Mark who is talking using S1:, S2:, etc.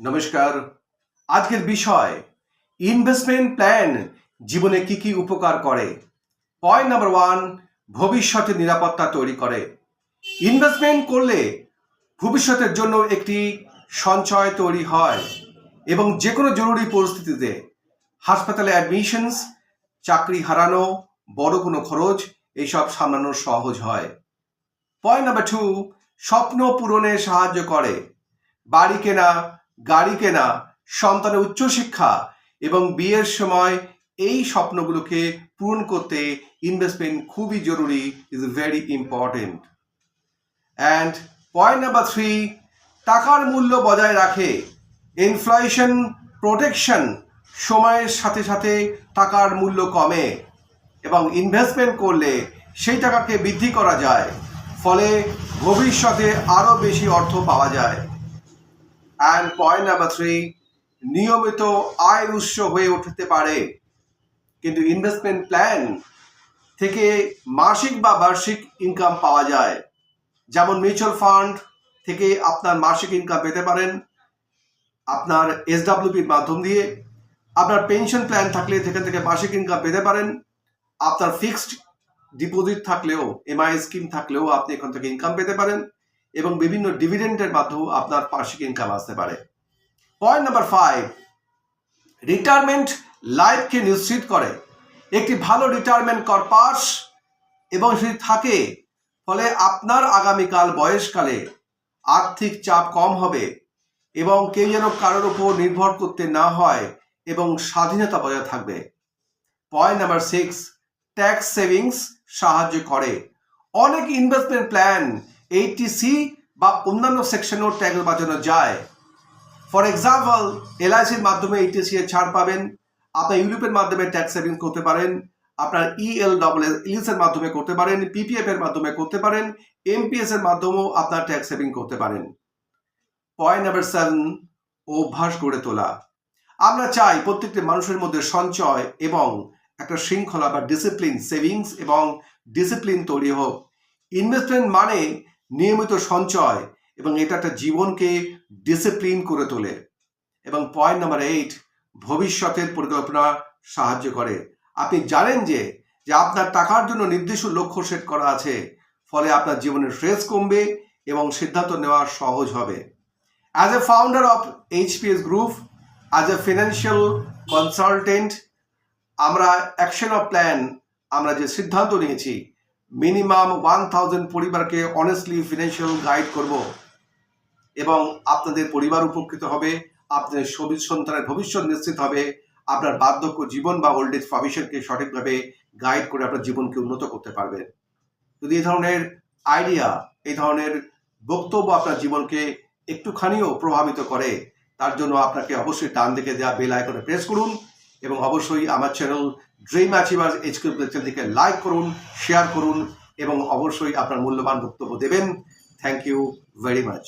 S1: নমস্কার। আজকের বিষয় ইনভেস্টমেন্ট প্ল্যান জীবনে কি কি উপকার করে। পয়েন্ট নাম্বার 1, ভবিষ্যতে নিরাপত্তা তৈরি করে। ইনভেস্টমেন্ট করলে ভবিষ্যতের জন্য একটি সঞ্চয় তৈরি হয় এবং যে কোনো জরুরি পরিস্থিতিতে হাসপাতালে অ্যাডমিশনস, চাকরি হারানো, বড় কোনো খরচ এইসব সামলানো সহজ হয়। পয়েন্ট নাম্বার 2, স্বপ্ন পূরণে সাহায্য করে। বাড়ি কেনা, গাড়ি কেনা, সন্তানের উচ্চশিক্ষা এবং বিয়ের সময় এই স্বপ্নগুলোকে পূরণ করতে ইনভেস্টমেন্ট খুবই জরুরি, is very important. And point number 3, টাকার মূল্য বজায় রাখে। ইনফ্লেশন প্রোটেকশন, সময়ের সাথে সাথে টাকার মূল্য কমে এবং ইনভেস্টমেন্ট করলে সেই টাকাকে বৃদ্ধি করা যায়, ফলে ভবিষ্যতে আরও বেশি অর্থ পাওয়া যায়। অ্যান্ড পয়েন্ট নাম্বার 3, নিয়মিত আয়ের উৎস হয়ে উঠতে পারে। কিন্তু ইনভেস্টমেন্ট প্ল্যান থেকে মাসিক বা বার্ষিক ইনকাম পাওয়া যায়। যেমন মিউচুয়াল ফান্ড থেকে আপনার মাসিক ইনকাম পেতে পারেন আপনার SWPর মাধ্যম দিয়ে। আপনার পেনশন প্ল্যান থাকলে সেখান থেকে মাসিক ইনকাম পেতে পারেন। আপনার ফিক্সড ডিপোজিট থাকলেও, MI স্কিম থাকলেও আপনি এখান থেকে ইনকাম পেতে পারেন এবং বিভিন্ন ডিভিডেন্ডের মাধ্যমেও আপনার বার্ষিক ইনকাম আসতে পারে। পয়েন্ট নাম্বার 5, রিটায়ারমেন্ট লাইফকে নিশ্চিত করে। একটি ভালো রিটায়ারমেন্ট পারপাস এবং যদি থাকে, ফলে আপনার আগামীকাল বয়সকালে আর্থিক চাপ কম হবে এবং কেউ যেন কারোর উপর নির্ভর করতে না হয় এবং স্বাধীনতা বজায় থাকবে। পয়েন্ট নাম্বার 6, ট্যাক্স সেভিংস সাহায্য করে। অনেক ইনভেস্টমেন্ট প্ল্যান 80C বা অন্যান্য সেকশনেও ট্যাক্স বাঁচানো যায়। ফর এক্সাম্পল, LICর মাধ্যমে 80C এর ছাড় পাবেন। আপনার ইউরোপের মাধ্যমে ট্যাক্স সেভিংস করতে পারেন। আপনার ELS এর মাধ্যমে করতে পারেন, PPF এর মাধ্যমে করতে পারেন, MPS এর মাধ্যমেও আপনার ট্যাক্স সেভিং করতে পারেন। পয়েন্ট নাম্বার 7, অভ্যাস গড়ে তোলা। আমরা চাই প্রত্যেকটি মানুষের মধ্যে সঞ্চয় এবং একটা শৃঙ্খলা বা ডিসিপ্লিন, সেভিংস এবং ডিসিপ্লিন তৈরি হোক। ইনভেস্টমেন্ট মানে নিয়মিত সঞ্চয় এবং এটা একটা জীবনকে ডিসিপ্লিন করে তোলে। এবং পয়েন্ট নাম্বার 8, ভবিষ্যতের পরিকল্পনা সাহায্য করে। আপনি জানেন যে আপনার টাকার জন্য নির্দিষ্ট লক্ষ্য সেট করা আছে, ফলে আপনার জীবনের স্ট্রেস কমবে এবং সিদ্ধান্ত নেওয়া সহজ হবে। As a founder of HPS group, as a financial consultant, আমরা অ্যাকশন অফ প্ল্যান আমরা যে সিদ্ধান্ত নিয়েছি, মিনিমাম 1000 পরিবারকে অনেস্টলি ফিনান্সিয়াল গাইড করব এবং আপনাদের পরিবার উপকৃত হবে, আপনাদের সন্তানের ভবিষ্যৎ নিশ্চিত হবে, আপনার বার্ধক্য জীবন বা ওল্ড এজ প্রভিশনকে সঠিকভাবে গাইড করে আপনার জীবনকে উন্নত করতে পারবেন। যদি এই ধরনের আইডিয়া, এই ধরনের বক্তব্য আপনার জীবনকে একটুখানিও প্রভাবিত করে, তার জন্য আপনাকে অবশ্যই ডান দিকে দেওয়া বেল আইকনে প্রেস করুন এবং অবশ্যই আমার চ্যানেল ড্রিম অ্যাচিভার্স HQ চ্যানেলটিকে লাইক করুন, শেয়ার করুন এবং অবশ্যই আপনার মূল্যবান বক্তব্য দেবেন। Thank you very much.